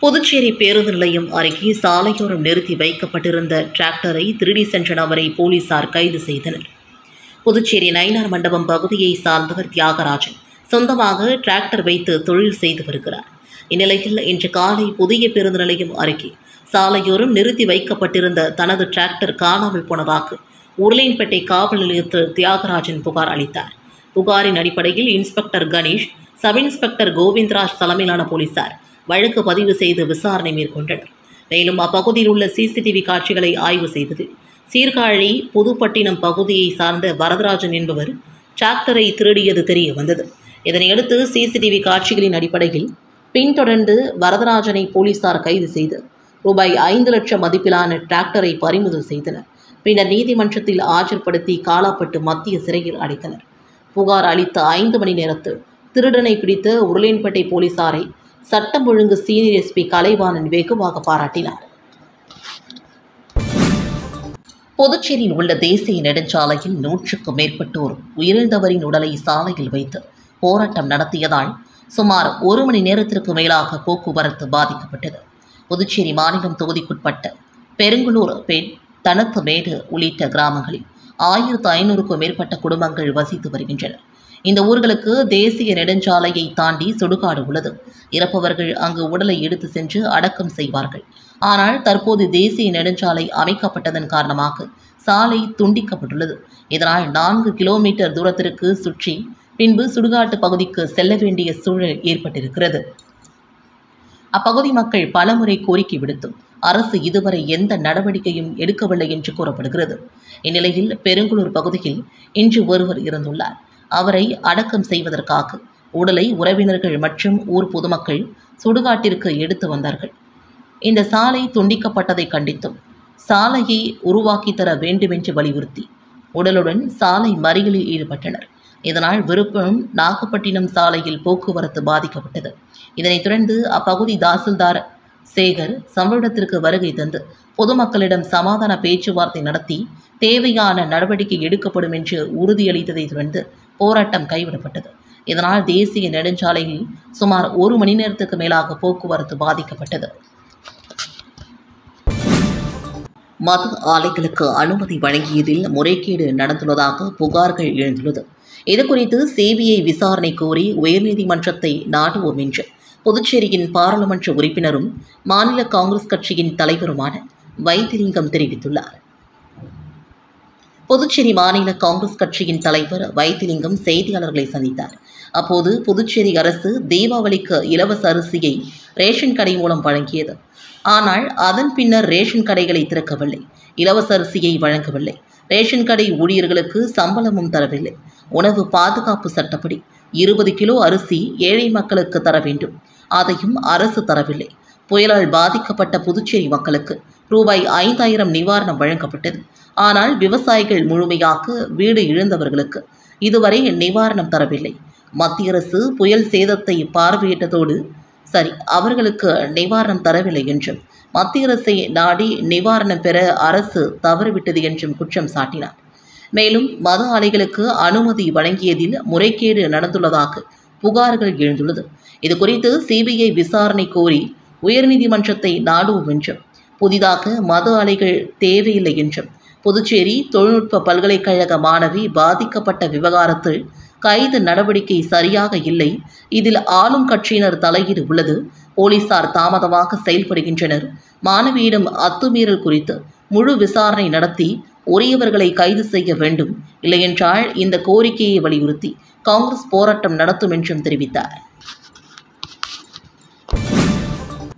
புதுச்சேரி பேருந்து நிலையம் அருகே சாலையோரம் நிறுத்தி வைக்கப்பட்டிருந்த டிராக்டரை திருடி சென்ற நபரை போலீசார் கைது செய்தனர். புதுச்சேரி நயினார் மண்டபம் பகுதியை சார்ந்தவர் தியாகராஜன் சொந்தமாக டிராக்டர் வைத்து தொழில் செய்து வருகிறார். இந்நிலையில் இன்று காலை புதிய பேருந்து நிலையம் அருகே சாலையோரம் நிறுத்தி வைக்கப்பட்டிருந்த தனது டிராக்டர் காணாமல் போனதாக உருளையன்பேட்டை காவல் நிலையத்தில் தியாகராஜன் புகார் அளித்தார். புகாரின் அடிப்படையில் inspector Ganesh, sub inspector Govindaraj தலைமையிலான போலீசார் வழக்கு பதிவு செய்து விசாரணை மேற்கொண்டனர். மேலும் அப்பகுதியில் உள்ள சிசிடிவி காட்சிகளை ஆய்வு செய்தது. சீர்காழி புதுப்பட்டினம் பகுதியை சார்ந்த வரதராஜன் என்பவர் டிராக்டரை திருடியது தெரிய வந்தது. இதனையடுத்து சிசிடிவி காட்சிகளின் அடிப்படையில் பின்தொடர்ந்து வரதராஜனை போலீசார் கைது செய்து ரூபாய் 5 லட்சம் மதிப்பிலான டிராக்டரை பறிமுதல் செய்தனர். பின்னர் நீதிமன்றத்தில் ஆஜர்படுத்தி காலாப்பட்டு மத்திய சிறையில் அடைத்தனர். புகார் அளித்த 5 மணி நேரத்தில் திருடனை பிடித்த உருளையன்பேட்டை போலீசாரை சட்டம் ஒழுங்கு சீனியர் எஸ்பி கலைவாணன் வெகுவாக பாராட்டினார். புதுச்சேரியில் உள்ள தேசிய நெடுஞ்சாலையில் 100க்கும் மேற்பட்டோர் உயிரிழந்தவரின் உடலை சாலையில் வைத்து போராட்டம் நடத்தியதால் சுமார் 1 மணி நேரத்திற்கு மேலாக போக்குவரத்து பாதிக்கப்பட்டது. புதுச்சேரி மாநிலம் தொகுதிக்குட்பட்ட பெருங்குளூர், பெண், தனத்துமேடு உள்ளிட்ட கிராமங்களில் 1500க்கும் மேற்பட்ட குடும்பங்கள் வசித்து வருகின்றனர். இந்த ஊர்களுக்கு தேசிய நெடுஞ்சாலையை தாண்டி சுடுகாடு உள்ளது. இறப்பவர்கள் அங்கு உடலை எடுத்து சென்று அடக்கம் செய்வார்கள். ஆனால் தற்போது தேசிய நெடுஞ்சாலை அமைக்கப்பட்டதன் காரணமாக சாலை துண்டிக்கப்பட்டுள்ளது. இதனால் 4 கிலோமீட்டர் தூரத்திற்கு சுற்றி பின்பு சுடுகாட்டு பகுதிக்கு செல்ல வேண்டிய சூழல் ஏற்பட்டிருக்கிறது. அப்பகுதி மக்கள் பலமுறை கோரிக்கை விடுத்தும் அரசு இதுவரை எந்த நடவடிக்கையும் எடுக்கவில்லை என்று கூறப்படுகிறது. இந்நிலையில் பெருங்குளூர் பகுதியில் இன்று ஒருவர் இறந்துள்ளார். அவரை அடக்கம் செய்வதற்காக உடலை உறவினர்கள் மற்றும் ஊர் பொதுமக்கள் சுடுகாட்டிற்கு எடுத்து வந்தார்கள். இந்த சாலை துண்டிக்கப்பட்டதை கண்டித்தும் சாலையை உருவாக்கி தர வேண்டுமென்று வலியுறுத்தி உடலுடன் சாலை மறியலில் ஈடுபட்டனர். இதனால் விழுப்புரம் நாகப்பட்டினம் சாலையில் போக்குவரத்து பாதிக்கப்பட்டது. இதனைத் தொடர்ந்து அப்பகுதி தாசில்தார் சேகர் சம்பவ இடத்திற்கு வருகை தந்து பொதுமக்களிடம் சமாதான பேச்சுவார்த்தை நடத்தி தேவையான நடவடிக்கை எடுக்கப்படும் என்று உறுதியளித்ததை தொடர்ந்து போராட்டம் கைவிடப்பட்டது. இதனால் தேசிய நெடுஞ்சாலையில் சுமார் 1 மணி நேரத்துக்கு மேலாக போக்குவரத்து பாதிக்கப்பட்டது. மது ஆலைகளுக்கு அனுமதி வழங்கியதில் முறைகேடு நடந்துள்ளதாக புகார்கள் எழுந்துள்ளது. இதுகுறித்து சிபிஐ விசாரணை கோரி உயர்நீதிமன்றத்தை நாடுவோம் என்று புதுச்சேரியின் பாராளுமன்ற உறுப்பினரும் மாநில காங்கிரஸ் கட்சியின் தலைவருமான வைத்திலிங்கம் தெரிவித்துள்ளார். புதுச்சேரி மாநில காங்கிரஸ் கட்சியின் தலைவர் வைத்திலிங்கம் செய்தியாளர்களை சந்தித்தார். அப்போது புதுச்சேரி அரசு தீபாவளிக்கு இலவச அரிசியை ரேஷன் கடை மூலம் வழங்கியது. ஆனால் அதன் பின்னர் ரேஷன் கடைகளை திறக்கவில்லை, இலவச அரிசியை வழங்கவில்லை, ரேஷன் கடை ஊழியர்களுக்கு சம்பளமும் தரவில்லை. உணவு பாதுகாப்பு சட்டப்படி 20 கிலோ அரிசி ஏழை மக்களுக்கு தர வேண்டும், அதையும் அரசு தரவில்லை. புயலால் பாதிக்கப்பட்ட புதுச்சேரி மக்களுக்கு ரூபாய் 5000 நிவாரணம் வழங்கப்பட்டது. ஆனால் விவசாயிகள் முழுமையாக வீடு இழந்தவர்களுக்கு இதுவரை நிவாரணம் தரவில்லை. மத்திய அரசு புயல் சேதத்தை பார்வையிட்டதோடு அவர்களுக்கு நிவாரணம் தரவில்லை என்றும் மத்திய அரசை நாடி நிவாரணம் பெற அரசு தவறிவிட்டது என்றும் குற்றம் சாட்டினார். மேலும் மது ஆலைகளுக்கு அனுமதி வழங்கியதில் முறைகேடு நடந்துள்ளதாக புகார்கள் எழுந்துள்ளது. இதுகுறித்து சிபிஐ விசாரணை கோரி உயர்நீதிமன்றத்தை நாடுவோம் என்றும் புதிதாக மது ஆலைகள் தேவையில்லை என்றும் புதுச்சேரி தொழில்நுட்ப பல்கலைக்கழக மாணவி பாதிக்கப்பட்ட விவகாரத்தில் கைது நடவடிக்கை சரியாக இல்லை, இதில் ஆளும் கட்சியினர் தலையீடு உள்ளது, போலீசார் தாமதமாக செயல்படுகின்றனர், மாணவியிடம் அத்துமீறல் குறித்து முழு விசாரணை நடத்தி உரியவர்களை கைது செய்ய வேண்டும், இல்லையென்றால் இந்த கோரிக்கையை வலியுறுத்தி காங்கிரஸ் போராட்டம் நடத்தும் என்றும் தெரிவித்தார்.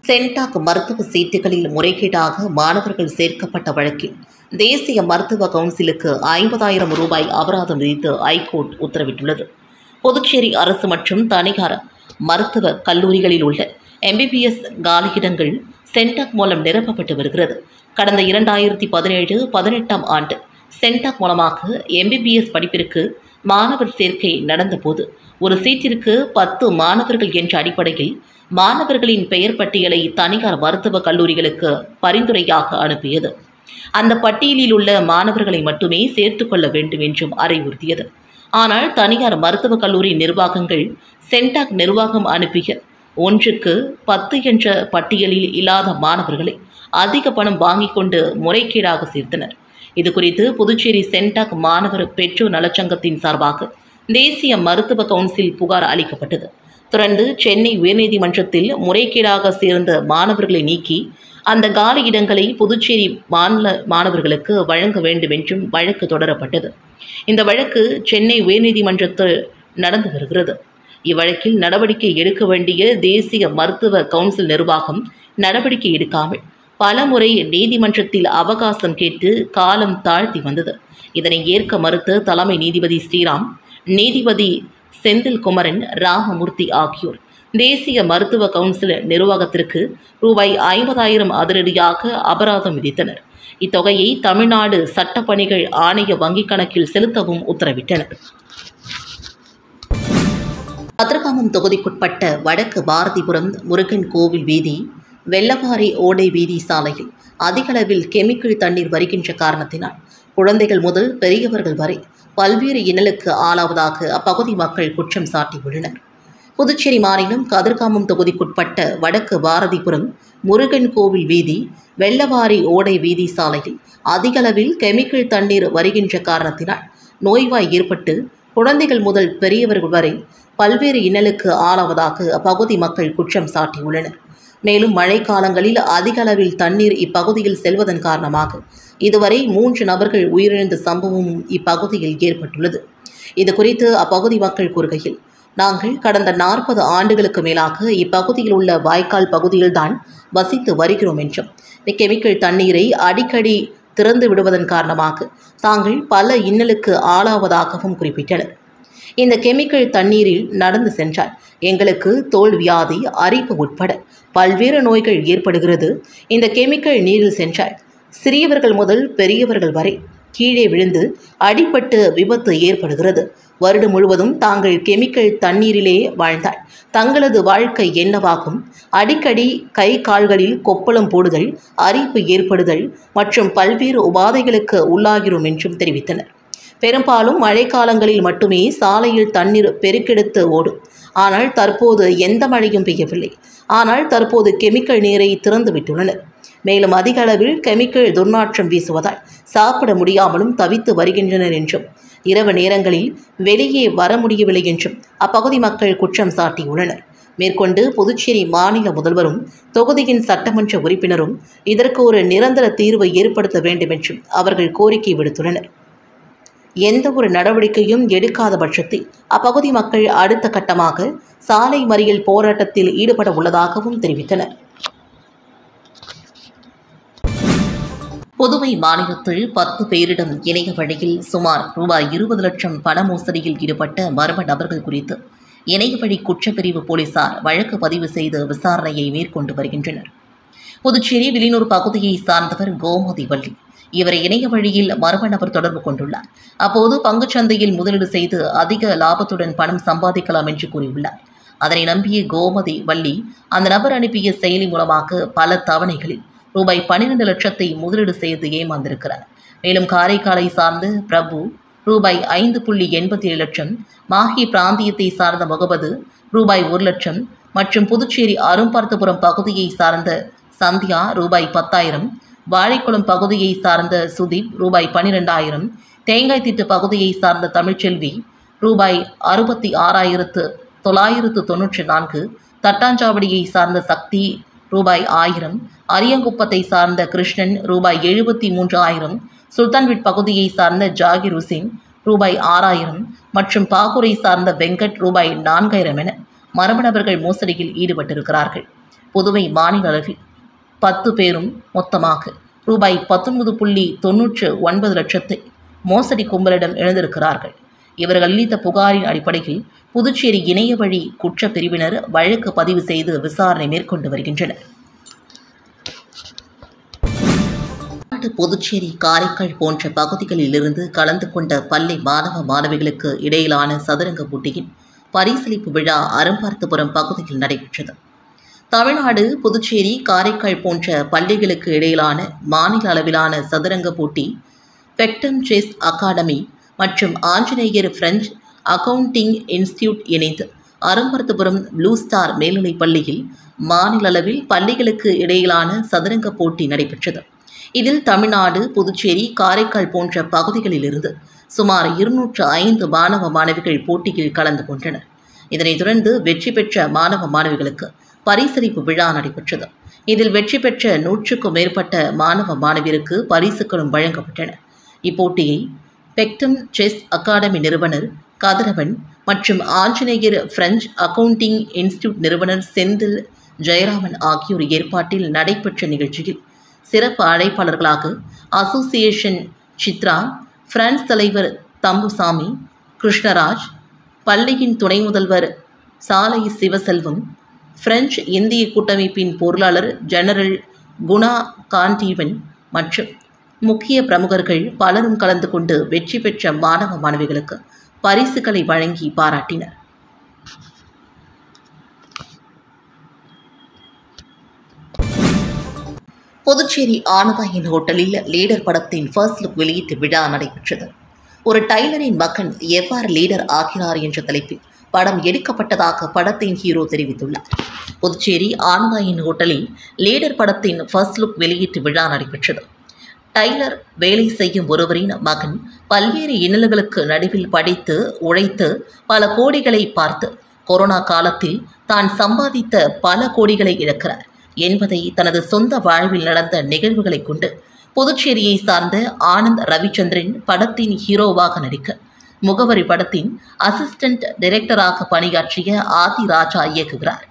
சென்டாக் மருத்துவ சீட்டுகளில் முறைகேடாக மாணவர்கள் சேர்க்கப்பட்ட வழக்கில் தேசிய மருத்துவ கவுன்சிலுக்கு 50,000 ரூபாய் அபராதம் விதித்து ஐகோர்ட் உத்தரவிட்டுள்ளது. புதுச்சேரி அரசு மற்றும் தனியார் மருத்துவ கல்லூரிகளில் உள்ள MBBS காலியிடங்கள் சென்டாக் மூலம் நிரப்பப்பட்டு வருகிறது. கடந்த 2017-18 ஆண்டு சென்டாக் மூலமாக MBBS படிப்பிற்கு மாணவர் சேர்க்கை நடந்தபோது ஒரு சீட்டிற்கு 10 மாணவர்கள் என்ற அடிப்படையில் மாணவர்களின் பெயர் பட்டியலை தனியார் மருத்துவக் கல்லூரிகளுக்கு பரிந்துரையாக அனுப்பியது. அந்த பட்டியலில் உள்ள மாணவர்களை மட்டுமே சேர்த்துக் கொள்ள வேண்டும் என்றும் அறிவுறுத்தியது. ஆனால் தனியார் மருத்துவக் கல்லூரி நிர்வாகங்கள் சென்டாக் நிர்வாகம் அனுப்பிய ஒன்றுக்கு 10 என்ற பட்டியலில் இல்லாத மாணவர்களை அதிக பணம் வாங்கிக் கொண்டு முறைகேடாக சேர்த்தனர். இதுகுறித்து புதுச்சேரி சென்டாக் மாணவர் பெற்றோர் நலச்சங்கத்தின் சார்பாக தேசிய மருத்துவ கவுன்சில் புகார் அளிக்கப்பட்டது. தொடர்ந்து சென்னை உயர்நீதிமன்றத்தில் முறைகேடாக சேர்ந்த மாணவர்களை நீக்கி அந்த காலி இடங்களை புதுச்சேரி மாநில மாணவர்களுக்கு வழங்க வேண்டும் என்றும் வழக்கு தொடரப்பட்டது. இந்த வழக்கு சென்னை உயர்நீதிமன்றத்தில் நடந்து வருகிறது. இவ்வழக்கில் நடவடிக்கை எடுக்க வேண்டிய தேசிய மருத்துவ கவுன்சில் நிர்வாகம் நடவடிக்கை எடுக்காமல் பல முறை நீதிமன்றத்தில் அவகாசம் கேட்டு காலம் தாழ்த்தி வந்தது. இதனை ஏற்க மறுத்த தலைமை நீதிபதி ஸ்ரீராம், நீதிபதி செந்தில் குமரன், ராமமூர்த்தி ஆகியோர் தேசிய மருத்துவ கவுன்சில் நிர்வாகத்திற்கு ரூபாய் 50,000 அதிரடியாக அபராதம் விதித்தனர். இத்தொகையை தமிழ்நாடு சட்டப்பணிகள் ஆணைய வங்கிக் கணக்கில் செலுத்தவும் உத்தரவிட்டனர். கதிர்காமம் தொகுதிக்குட்பட்ட வடக்கு பாரதிபுரம் முருகன் கோவில் வீதி, வெள்ளவாரி ஓடை வீதி சாலையில் அதிகளவில் கெமிக்கல் தண்ணீர் வருகின்ற காரணத்தினால் குழந்தைகள் முதல் பெரியவர்கள் வரை பல்வேறு இன்னலுக்கு ஆளாவதாக அப்பகுதி மக்கள் குற்றம் சாட்டியுள்ளனர். புதுச்சேரி மாநிலம் கதிர்காமம் தொகுதிக்குட்பட்ட வடக்கு பாரதிபுரம் முருகன் கோவில் வீதி, வெள்ளவாரி ஓடை வீதி சாலையில் அதிகளவில் கெமிக்கல் தண்ணீர் வருகின்ற காரணத்தினால் நோய்வாய் ஏற்பட்டு குழந்தைகள் முதல் பெரியவர்கள் வரை பல்வேறு இன்னலுக்கு ஆளாவதாக அப்பகுதி மக்கள் குற்றம் சாட்டியுள்ளனர். மேலும் மழைக்காலங்களில் அதிக அளவில் தண்ணீர் இப்பகுதியில் செல்வதன் காரணமாக இதுவரை 3 நபர்கள் உயிரிழந்த சம்பவமும் இப்பகுதியில் ஏற்பட்டுள்ளது. இதுகுறித்து அப்பகுதி மக்கள் கூறுகையில், நாங்கள் கடந்த 40 ஆண்டுகளுக்கு மேலாக இப்பகுதியில் உள்ள வாய்க்கால் பகுதியில்தான் வசித்து வருகிறோம் என்றும் கெமிக்கல் தண்ணீரை அடிக்கடி திறந்து விடுவதன் காரணமாக தாங்கள் பல இன்னலுக்கு ஆளாவதாகவும் குறிப்பிட்டனர். இந்த கெமிக்கல் தண்ணீரில் நடந்து சென்றால் எங்களுக்கு தோல் வியாதி, அரிப்பு உட்பட பல்வேறு நோய்கள் ஏற்படுகிறது. இந்த கெமிக்கல் நீரில் சென்றால் சிறியவர்கள் முதல் பெரியவர்கள் வரை கீழே விழுந்து அடிபட்டு விபத்து ஏற்படுகிறது. வருடம் முழுவதும் தாங்கள் கெமிக்கல் தண்ணீரிலே வாழ்ந்தால் தங்களது வாழ்க்கை என்னவாகும்? அடிக்கடி கை கால்களில் கொப்பளம் போடுதல், அரிப்பு ஏற்படுதல் மற்றும் பல்வேறு உபாதைகளுக்கு உள்ளாகிறோம் என்றும் தெரிவித்தனர். பெரும்பாலும் மழைக்காலங்களில் மட்டுமே சாலையில் தண்ணீர் பெருக்கெடுத்து ஓடும். ஆனால் தற்போது எந்த மழையும் பெய்யவில்லை. ஆனால் தற்போது கெமிக்கல் நீரை திறந்து விட்டுள்ளனர். மேலும் அதிக அளவில் கெமிக்கல் துர்நாற்றம் வீசுவதால் சாப்பிட முடியாமலும் தவித்து வருகின்றனர் என்றும், இரவு நேரங்களில் வெளியே வர முடியவில்லை என்றும் அப்பகுதி மக்கள் குற்றம் சாட்டியுள்ளனர். மேற்கொண்டு புதுச்சேரி மாநில முதல்வரும் தொகுதியின் சட்டமன்ற உறுப்பினரும் இதற்கு ஒரு நிரந்தர தீர்வை ஏற்படுத்த வேண்டும் என்றும் அவர்கள் கோரிக்கை விடுத்துள்ளனர். எந்த ஒரு நடவடிக்கையும் எடுக்காத பட்சத்தில் அப்பகுதி மக்கள் அடுத்த கட்டமாக சாலை மறியல் போராட்டத்தில் ஈடுபட உள்ளதாகவும் தெரிவித்தனர். புதுவை மாநிலத்தில் 10 பேரிடம் இணைய வழியில் சுமார் ரூபாய் 20 லட்சம் பண மோசடியில் ஈடுபட்ட மர்ம நபர்கள் குறித்து இணைய வழி குற்றப்பிரிவு போலீசார் வழக்கு பதிவு செய்து விசாரணையை மேற்கொண்டு வருகின்றனர். புதுச்சேரி வில்லியனூர் பகுதியை சார்ந்தவர் கோமதி வள்ளி. இவரை இணைய வழியில் மர்ம நபர் தொடர்பு கொண்டுள்ளார். அப்போது பங்குச்சந்தையில் முதலீடு செய்து அதிக லாபத்துடன் பணம் சம்பாதிக்கலாம் என்று கூறியுள்ளார். அதனை நம்பிய கோமதி வள்ளி அந்த நபர் அனுப்பிய செயலி மூலமாக பல தவணைகளில் ரூபாய் 12 லட்சத்தை முதலீடு செய்து ஏமாந்திருக்கிறார். மேலும் காரைக்காலை சார்ந்த பிரபு ரூபாய் 5.87 லட்சம், மாஹி பிராந்தியத்தை சார்ந்த முகமது ரூபாய் 1 லட்சம் மற்றும் புதுச்சேரி அரும்பார்த்தபுரம் பகுதியை சார்ந்த சந்தியா ரூபாய் 10,000, வாழைக்குளம் பகுதியை சார்ந்த சுதீப் ரூபாய் 12,000, தேங்காய்த்திட்டு பகுதியை சார்ந்த தமிழ்ச்செல்வி ரூபாய் 66,994, தட்டாஞ்சாவடியை சார்ந்த சக்தி ரூபாய் 1000, அரியங்குப்பத்தை சார்ந்த கிருஷ்ணன் ரூபாய் 73,000, சுல்தான்விட் பகுதியை சார்ந்த ஜாகிர் ஹுசேன் ரூபாய் 6,000 மற்றும் பாகூரை சார்ந்த வெங்கட் ரூபாய் 4,000 என மர்ம நபர்கள் மோசடியில் ஈடுபட்டிருக்கிறார்கள். புதுவை மாநில அளவில் 10 பேரும் மொத்தமாக ரூபாய் 19.99 லட்சத்தை மோசடி கும்பலிடம் இழந்திருக்கிறார்கள். இவர்கள் அளித்த புகாரின் அடிப்படையில் புதுச்சேரி இணைய வழி குற்றப்பிரிவினர் வழக்கு பதிவு செய்து விசாரணை மேற்கொண்டு வருகின்றனர். புதுச்சேரி, காரைக்கால் போன்ற பகுதிகளில் இருந்து கலந்து கொண்ட பள்ளி மாணவ மாணவிகளுக்கு இடையிலான சதுரங்க போட்டியின் பரிசளிப்பு விழா அரும்பார்த்தபுரம் பகுதியில் நடைபெற்றது. தமிழ்நாடு, புதுச்சேரி, காரைக்கால் போன்ற பள்ளிகளுக்கு இடையிலான மாநில அளவிலான சதுரங்க போட்டி பெக்டம் செஸ் அகாடமி மற்றும் ஆஞ்சநேயர் பிரெஞ்சு அக்கவுண்டிங் இன்ஸ்டிடியூட் இணைந்து அரும்பர்த்தபுரம் ப்ளூ ஸ்டார் மேல்நிலைப் பள்ளியில் மாநில அளவில் பள்ளிகளுக்கு இடையிலான சதுரங்க போட்டி நடைபெற்றது. இதில் தமிழ்நாடு, புதுச்சேரி, காரைக்கால் போன்ற பகுதிகளிலிருந்து சுமார் 205 மாணவ மாணவிகள் போட்டியில் கலந்து கொண்டனர். இதனைத் தொடர்ந்து வெற்றி பெற்ற மாணவ மாணவிகளுக்கு பரிசளிப்பு விழா நடைபெற்றது. இதில் வெற்றி பெற்ற 100க்கும் மேற்பட்ட மாணவ மாணவியருக்கு பரிசுகளும் வழங்கப்பட்டன. இப்போட்டியை பெக்டம் செஸ் அகாடமி நிறுவனர் கதிரவன் மற்றும் ஆஞ்சநேயர் பிரெஞ்சு அக்கவுண்டிங் இன்ஸ்டிடியூட் நிறுவனர் செந்தில் ஜெயராமன் ஆகியோர் ஏற்பாட்டில் நடைபெற்ற நிகழ்ச்சியில் சிறப்பு அழைப்பாளர்களாக அசோசியேஷன் சித்ரா, பிரான்ஸ் தலைவர் தம்புசாமி கிருஷ்ணராஜ், பள்ளியின் துணை முதல்வர் சாலை சிவசெல்வம், பிரெஞ்சு இந்திய கூட்டமைப்பின் பொருளாளர் ஜெனரல் குணா காண்டீவன் மற்றும் முக்கிய பிரமுகர்கள் பலரும் கலந்து கொண்டு வெற்றி பெற்ற மாணவ மாணவிகளுக்கு பரிசுகளை வழங்கி பாராட்டினர். புதுச்சேரி ஆனதாயின் ஹோட்டலில் லீடர் படத்தின் ஃபர்ஸ்ட் லுக் வெளியீட்டு விழா நடைபெற்றது. ஒரு டைலரின் மகன் எவ்வாறு லீடர் ஆகிறார் என்ற தலைப்பில் படம் எடுக்கப்பட்டதாக படத்தின் ஹீரோ தெரிவித்துள்ளார். புதுச்சேரி ஆனதாயின் ஹோட்டலில் லீடர் படத்தின் ஃபர்ஸ்ட் லுக் வெளியீட்டு விழா நடைபெற்றது. டைலர் வேலை செய்யும் ஒருவரின் மகன் பல்வேறு இன்னல்களுக்கு நடுவில் படித்து உழைத்து பல கோடிகளை பார்த்து கொரோனா காலத்தில் தான் சம்பாதித்த பல கோடிகளை இழக்கிறார் என்பதை தனது சொந்த வாழ்வில் நடந்த நிகழ்வுகளை கொண்டு புதுச்சேரியை சார்ந்த ஆனந்த் ரவிச்சந்திரன் படத்தின் ஹீரோவாக நடிக்க முகவரி படத்தின் அசிஸ்டன்ட் டைரக்டராக பணியாற்றிய ஆதி ராஜா இயக்குகிறார்.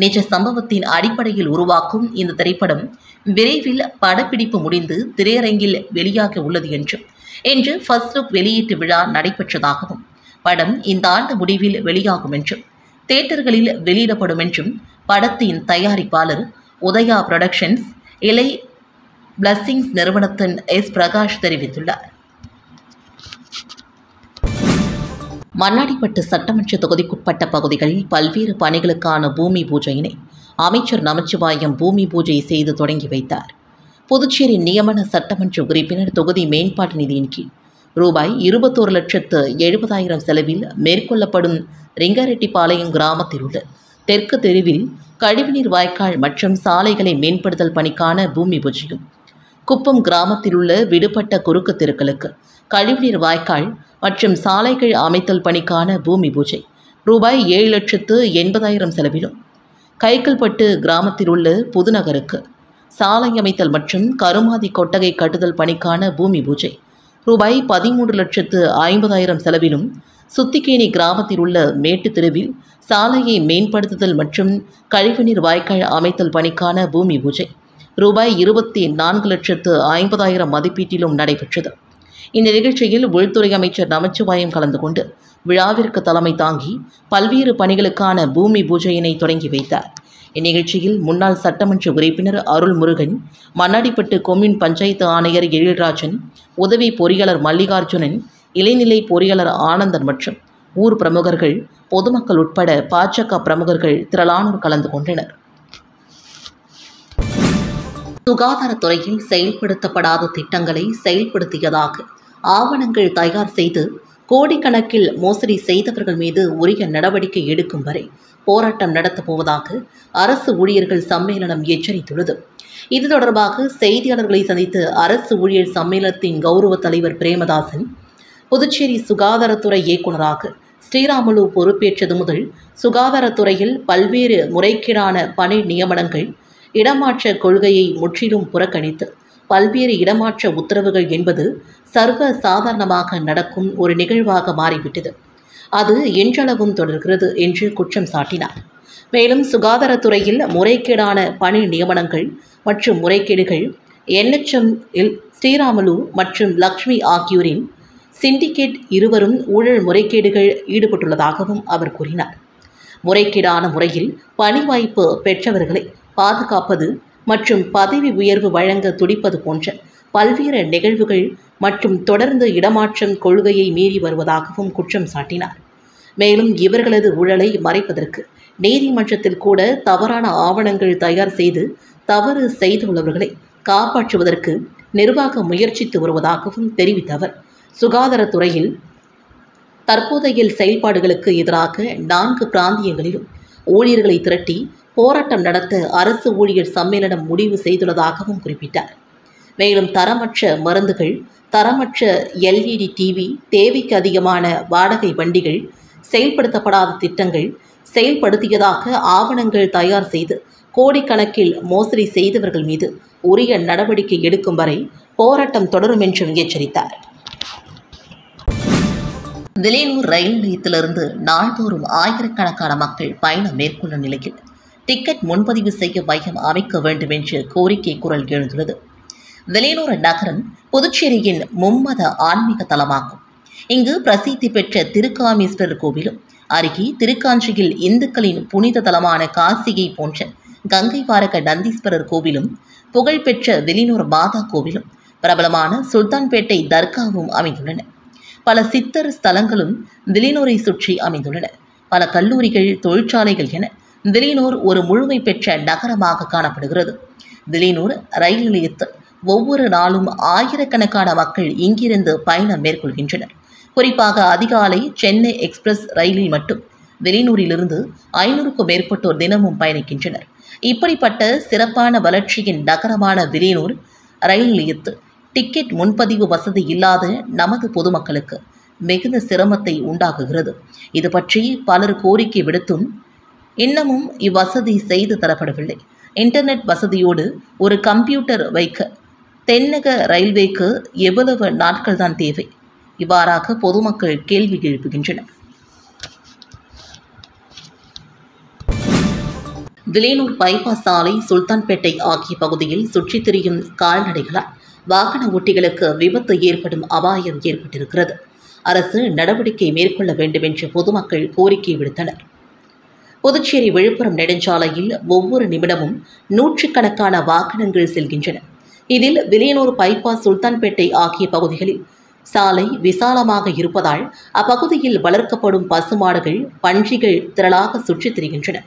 நிஜ சம்பவத்தின் அடிப்படையில் உருவாக்கும் இந்த திரைப்படம் விரைவில் படப்பிடிப்பு முடிந்து திரையரங்கில் வெளியாக உள்ளது என்று ஃபர்ஸ்ட் லுக் வெளியீட்டு விழா நடைபெற்றதாகவும் படம் இந்த ஆண்டு முடிவில் வெளியாகும் என்றும் தியேட்டர்களில் வெளியிடப்படும் என்றும் படத்தின் தயாரிப்பாளர் உதயா புரொடக்ஷன்ஸ் இலை பிளஸ்ஸிங்ஸ் நிறுவனத்தின் எஸ் பிரகாஷ் தெரிவித்துள்ளார். மண்ணாடிப்பட்டு சட்டமன்ற தொகுதிக்குட்பட்ட பகுதிகளில் பல்வேறு பணிகளுக்கான பூமி பூஜையினை அமைச்சர் நமச்சிவாயம் பூமி பூஜை செய்து தொடங்கி வைத்தார். புதுச்சேரி நியமன சட்டமன்ற உறுப்பினர் தொகுதி மேம்பாட்டு நிதியின் கீழ் ரூபாய் 21,70,000 செலவில் மேற்கொள்ளப்படும் ரிங்காரெட்டிப்பாளையம் கிராமத்தில் உள்ள தெற்கு தெருவில் கழிவுநீர் வாய்க்கால் மற்றும் சாலைகளை மேம்படுத்தல் பணிக்கான பூமி பூஜையும், குப்பம் கிராமத்தில் உள்ள விடுபட்ட குறுக்கு தெருக்களுக்கு கழிவுநீர் வாய்க்கால் மற்றும் சாலைகள் அமைத்தல் பணிக்கான பூமி பூஜை ரூபாய் 7,80,000 செலவிலும், கைக்கல்பட்டு கிராமத்தில் உள்ள புதுநகருக்கு சாலை அமைத்தல் மற்றும் கருமாதி கொட்டகை கட்டுதல் பணிக்கான பூமி பூஜை ரூபாய் 13,50,000 செலவிலும், சுத்திகேணி கிராமத்தில் உள்ள மேட்டு தெருவில் சாலையை மேம்படுத்துதல் மற்றும் கழிவுநீர் வாய்க்கால் அமைத்தல் பணிக்கான பூமி பூஜை ரூபாய் 24,50,000 மதிப்பீட்டிலும் நடைபெற்றது. இந்த நிகழ்ச்சியில் உள்துறை அமைச்சர் நமச்சிவாயம் கலந்து கொண்டு விழாவிற்கு தலைமை தாங்கி பல்வேறு பணிகளுக்கான பூமி பூஜையினை தொடங்கி வைத்தார். இந்நிகழ்ச்சியில் முன்னாள் சட்டமன்ற உறுப்பினர் அருள்முருகன், மண்ணாடிப்பட்டு கொம்யூன் பஞ்சாயத்து ஆணையர் எழில்ராஜன், உதவி பொறியாளர் மல்லிகார்ஜுனன், இளைநிலை பொறியாளர் ஆனந்தன் மற்றும் ஊர் பிரமுகர்கள், பொதுமக்கள் உட்பட பாஜக பிரமுகர்கள் திரளானோர் கலந்து கொண்டனர். சுகாதாரத்துறையில் செயல்படுத்தப்படாத திட்டங்களை செயல்படுத்தியதாக ஆவணங்கள் தயார் செய்து கோடிக்கணக்கில் மோசடி செய்தவர்கள் மீது உரிய நடவடிக்கை எடுக்கும் வரை போராட்டம் நடத்தப் போவதாக அரசு ஊழியர்கள் சம்மேளனம் எச்சரித்துள்ளது. இது தொடர்பாக செய்தியாளர்களை சந்தித்த அரசு ஊழியர் சம்மேளனத்தின் கௌரவ தலைவர் பிரேமதாசன், புதுச்சேரி சுகாதாரத்துறை இயக்குநராக ஸ்ரீராமுலு பொறுப்பேற்றது முதல் சுகாதாரத்துறையில் பல்வேறு முறைகேடான பணி நியமனங்கள், இடமாற்ற கொள்கையை முற்றிலும் புறக்கணித்து பல்வேறு இடமாற்ற உத்தரவுகள் என்பது சர்வ சாதாரணமாக நடக்கும் ஒரு நிகழ்வாக மாறிவிட்டது. அது இன்றளவும் தொடர்கிறது என்று குற்றம் சாட்டினார். மேலும் சுகாதாரத்துறையில் முறைகேடான பணி நியமனங்கள் மற்றும் முறைகேடுகள் NHM ஸ்ரீராமுலு மற்றும் லக்ஷ்மி ஆகியோரின் சிண்டிகேட் இருவரும் ஊழல் முறைகேடுகள் ஈடுபட்டுள்ளதாகவும் அவர் கூறினார். முறைகேடான முறையில் பணி வாய்ப்பு பெற்றவர்களை பாதுகாப்பது மற்றும் பதவி உயர்வு வழங்க துடிப்பது போன்ற பல்வேறு நிகழ்வுகள் மற்றும் தொடர்ந்து இடமாற்றம் கொள்கையை மீறி வருவதாகவும் குற்றம் சாட்டினார். மேலும் இவர்களது ஊழலை மறைப்பதற்கு நீதிமன்றத்தில் கூட தவறான ஆவணங்கள் தயார் செய்து தவறு செய்துள்ளவர்களை காப்பாற்றுவதற்கு நிர்வாகம் முயற்சித்து வருவதாகவும் தெரிவித்த அவர், சுகாதாரத்துறையில் தற்போதைய செயல்பாடுகளுக்கு எதிராக 4 பிராந்தியங்களிலும் ஊழியர்களை திரட்டி போராட்டம் நடத்த அரசு ஊழியர் சம்மேளனம் முடிவு செய்துள்ளதாகவும் குறிப்பிட்டார். மேலும் தரமற்ற மருந்துகள், தரமற்ற LED டிவி, தேவைக்கு அதிகமான வாடகை வண்டிகள், செயல்படுத்தப்படாத திட்டங்கள், செயல்படுத்தியதாக ஆவணங்கள் தயார் செய்து கோடிக்கணக்கில் மோசடி செய்தவர்கள் மீது உரிய நடவடிக்கை எடுக்கும் வரை போராட்டம் தொடரும் என்றும் எச்சரித்தார். வில்லியனூர் ரயில் நிலையத்திலிருந்து நாள்தோறும் ஆயிரக்கணக்கான மக்கள் பயணம் மேற்கொள்ளும் நிலையில் டிக்கெட் முன்பதிவு செய்ய மையம் அமைக்க வேண்டும் என்று கோரிக்கை குரல் எழுந்துள்ளது. வில்லியனூர் நகரம் புதுச்சேரியின் மும்மத ஆன்மீக தலமாகும். இங்கு பிரசித்தி பெற்ற திருக்காமீஸ்வரர் கோவிலும் அருகே திருக்காஞ்சியில் இந்துக்களின் புனித தலமான காசியை போன்ற கங்கை வாரக நந்தீஸ்வரர் கோவிலும், புகழ்பெற்ற வில்லியனூர் மாதா கோவிலும், பிரபலமான சுல்தான்பேட்டை தர்காவும் அமைந்துள்ளன. பல சித்தர் ஸ்தலங்களும் வில்லியனூரை சுற்றி அமைந்துள்ளன. பல கல்லூரிகள், தொழிற்சாலைகள் என வில்லியனூர் ஒரு முழுமை பெற்ற நகரமாக காணப்படுகிறது. வில்லியனூர் ரயில் நிலையத்தில் ஒவ்வொரு நாளும் ஆயிரக்கணக்கான மக்கள் இங்கிருந்து பயணம் மேற்கொள்கின்றனர். குறிப்பாக அதிகாலை சென்னை எக்ஸ்பிரஸ் ரயிலில் மட்டும் வில்லியனூரிலிருந்து 500க்கும் மேற்பட்டோர் தினமும் பயணிக்கின்றனர். இப்படிப்பட்ட சிறப்பான வளர்ச்சியின் நகரமான வில்லியனூர் ரயில் நிலையத்தில் டிக்கெட் முன்பதிவு வசதி இல்லாத நமது பொதுமக்களுக்கு மிகுந்த சிரமத்தை உண்டாக்குகிறது. இது பற்றி பலர் கோரிக்கை விடுத்தும் இன்னமும் இவ்வசதி செய்து தரப்படவில்லை. இன்டர்நெட் வசதியோடு ஒரு கம்ப்யூட்டர் வைக்க தென்னக ரயில்வேக்கு எவ்வளவு நாட்கள் தான் தேவை? இவ்வாறாக பொதுமக்கள் கேள்வி எழுப்புகின்றனர். வில்லியனூர் பைபாஸ் சாலை, சுல்தான்பேட்டை ஆகிய பகுதியில் சுற்றித் திரியும் கால்நடைகளால் வாகன ஓட்டிகளுக்கு விபத்து ஏற்படும் அபாயம் ஏற்பட்டிருக்கிறது. அரசு நடவடிக்கை மேற்கொள்ள வேண்டும் என்று பொதுமக்கள் கோரிக்கை விடுத்தனர். புதுச்சேரி விழுப்புரம் நெடுஞ்சாலையில் ஒவ்வொரு நிமிடமும் நூற்றுக்கணக்கான வாகனங்கள் செல்கின்றன. இதில் வில்லியனூர் பைபாஸ், சுல்தான்பேட்டை ஆகிய பகுதிகளில் சாலை விசாலமாக இருப்பதால் அப்பகுதியில் வளர்க்கப்படும் பசுமாடுகள், பன்றிகள் திரளாக சுற்றித் திரிகின்றன.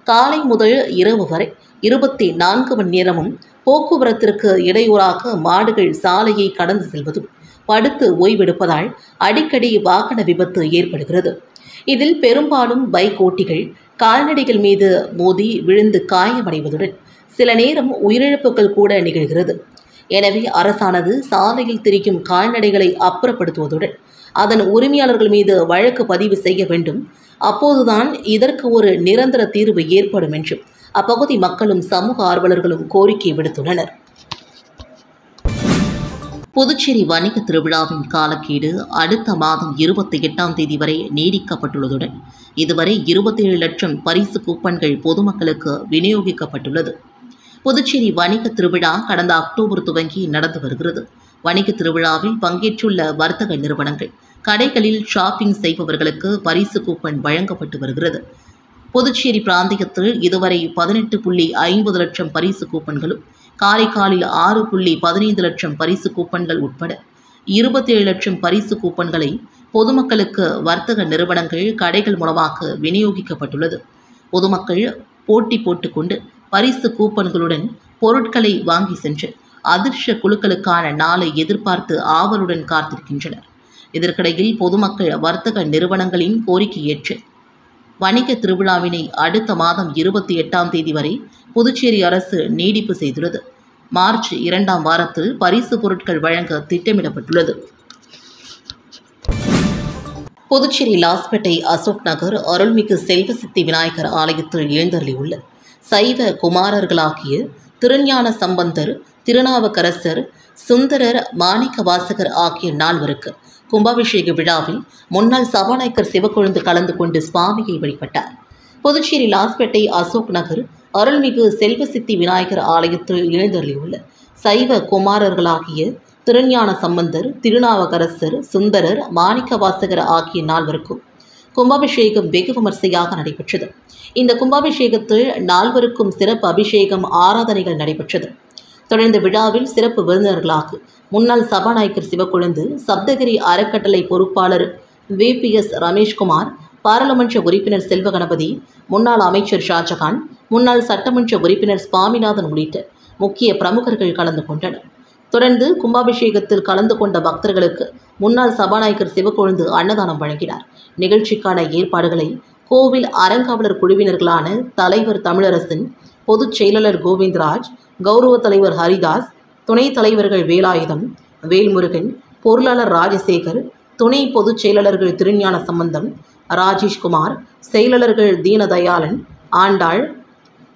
காலை முதல் இரவு வரை 24 மணி நேரமும் போக்குவரத்திற்கு இடையூறாக மாடுகள் சாலையை கடந்து செல்வதும், படுத்து ஓய்வெடுப்பதால் அடிக்கடி வாகன விபத்து ஏற்படுகிறது. இதில் பெரும்பாலும் பைக் ஓட்டிகள் கால்நடைகள் மீது மோதி விழுந்து காயமடைவதுடன் சில நேரம் உயிரிழப்புகள் கூட நிகழ்கிறது. எனவே அரசானது சாலையில் திரிக்கும் கால்நடைகளை அப்புறப்படுத்துவதுடன் அதன் உரிமையாளர்கள் மீது வழக்கு பதிவு செய்ய வேண்டும். அப்போதுதான் இதற்கு ஒரு நிரந்தர தீர்வு ஏற்படும் என்றும் அப்பகுதி மக்களும் சமூக ஆர்வலர்களும் கோரிக்கை விடுத்துள்ளனர். புதுச்சேரி வணிக திருவிழாவின் காலக்கெடு அடுத்த மாதம் 28ஆம் தேதி வரை நீடிக்கப்பட்டுள்ளதுடன் இதுவரை 27 லட்சம் பரிசு கூப்பன்கள் பொதுமக்களுக்கு விநியோகிக்கப்பட்டுள்ளது. புதுச்சேரி வணிக திருவிழா கடந்த அக்டோபர் துவங்கி நடந்து வருகிறது. வணிக திருவிழாவில் பங்கேற்றுள்ள வர்த்தக நிறுவனங்கள், கடைகளில் ஷாப்பிங் செய்பவர்களுக்கு பரிசு கூப்பன் வழங்கப்பட்டு வருகிறது. புதுச்சேரி பிராந்தியத்தில் இதுவரை 18.50 லட்சம் பரிசு கூப்பன்களும், காரைக்காலில் 6.15 லட்சம் பரிசு கூப்பன்கள் உட்பட 27 லட்சம் பரிசு கூப்பன்களை பொதுமக்களுக்கு வர்த்தக நிறுவனங்கள், கடைகள் மூலமாக விநியோகிக்கப்பட்டுள்ளது. பொதுமக்கள் போட்டி போட்டுக்கொண்டு பரிசு கூப்பன்களுடன் பொருட்களை வாங்கி சென்று அதிர்ஷ்ட குழுக்களுக்கான நாளை எதிர்பார்த்து ஆவலுடன் காத்திருக்கின்றனர். இதற்கிடையில் பொதுமக்கள் வர்த்தக நிறுவனங்களின் கோரிக்கை ஏற்று வணிக திருவிழாவினை அடுத்த மாதம் 28ஆம் தேதி வரை புதுச்சேரி அரசு நீடிப்பு செய்துள்ளது. மார்ச் 2ஆம் வாரத்தில் பரிசு பொருட்கள் வழங்க திட்டமிடப்பட்டுள்ளது. புதுச்சேரி லாஸ்பேட்டை அசோக் நகர் அருள்மிகு செல்வசித்தி விநாயகர் ஆலயத்தில் எழுந்தருளியுள்ள சைவ குமாரர்களாகிய திருஞான சம்பந்தர், திருநாவுக்கரசர், சுந்தரர், மாணிக்கவாசகர் ஆகிய 4வருக்கு கும்பாபிஷேக விழாவில் முன்னாள் சபாநாயகர் சிவக்கொழுந்து கலந்து கொண்டு சுவாமியை வழிபட்டார். புதுச்சேரி லாஸ்பேட்டை அசோக் நகர் அருள்மிகு செல்வசித்தி விநாயகர் ஆலயத்தில் எழுந்தருளியுள்ள சைவ குமாரர்களாகிய திருஞான சம்பந்தர், திருநாவுக்கரசர், சுந்தரர், மாணிக்கவாசகர் ஆகிய 4வருக்கும் கும்பாபிஷேகம் வெகு விமர்சையாக நடைபெற்றது. இந்த கும்பாபிஷேகத்தில் 4வருக்கும் சிறப்பு அபிஷேகம், ஆராதனைகள் நடைபெற்றது. தொடர்ந்த விழாவில் சிறப்பு விருந்தினர்களாக முன்னாள் சபாநாயகர் சிவக்கொழுந்து, சப்தகிரி அறக்கட்டளை பொறுப்பாளர் VPS ரமேஷ்குமார், பாராளுமன்ற உறுப்பினர் செல்வகணபதி, முன்னாள் அமைச்சர் ஷாஜகான், முன்னாள் சட்டமன்ற உறுப்பினர் சுவாமிநாதன் உள்ளிட்ட முக்கிய பிரமுகர்கள் கலந்து கொண்டனர். தொடர்ந்து கும்பாபிஷேகத்தில் கலந்து கொண்ட பக்தர்களுக்கு முன்னாள் சபாநாயகர் சிவக்கொழுந்து அன்னதானம் வழங்கினார். நிகழ்ச்சிக்கான ஏற்பாடுகளை கோவில் அறங்காவலர் குழுவினர்களான தலைவர் தமிழரசன், பொதுச் செயலாளர் கோவிந்தராஜ், கௌரவ தலைவர் ஹரிதாஸ், துணைத் தலைவர்கள் வேலாயுதம், வேல்முருகன், பொருளாளர் ராஜசேகர், துணை பொதுச் செயலாளர்கள் திருஞான சம்பந்தம், ராஜேஷ்குமார், செயலாளர்கள் தீனதயாளன், ஆண்டாள்,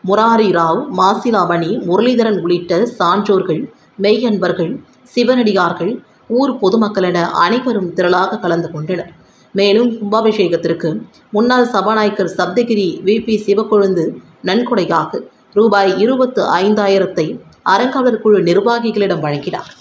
முராரி ராவ், மாசிலாமணி, முரளிதரன் உள்ளிட்ட சான்றோர்கள், மெய்யன்பர்கள், சிவனடியார்கள், ஊர் பொதுமக்கள் என அனைவரும் திரளாக கலந்து கொண்டனர். மேலும் கும்பாபிஷேகத்திற்கு முன்னாள் சபாநாயகர் சப்தகிரி VP சிவக்கொழுந்து நன்கொடையாக ரூபாய் 25,000 அறங்காவலர் குழு நிர்வாகிகளிடம் வழங்கினார்.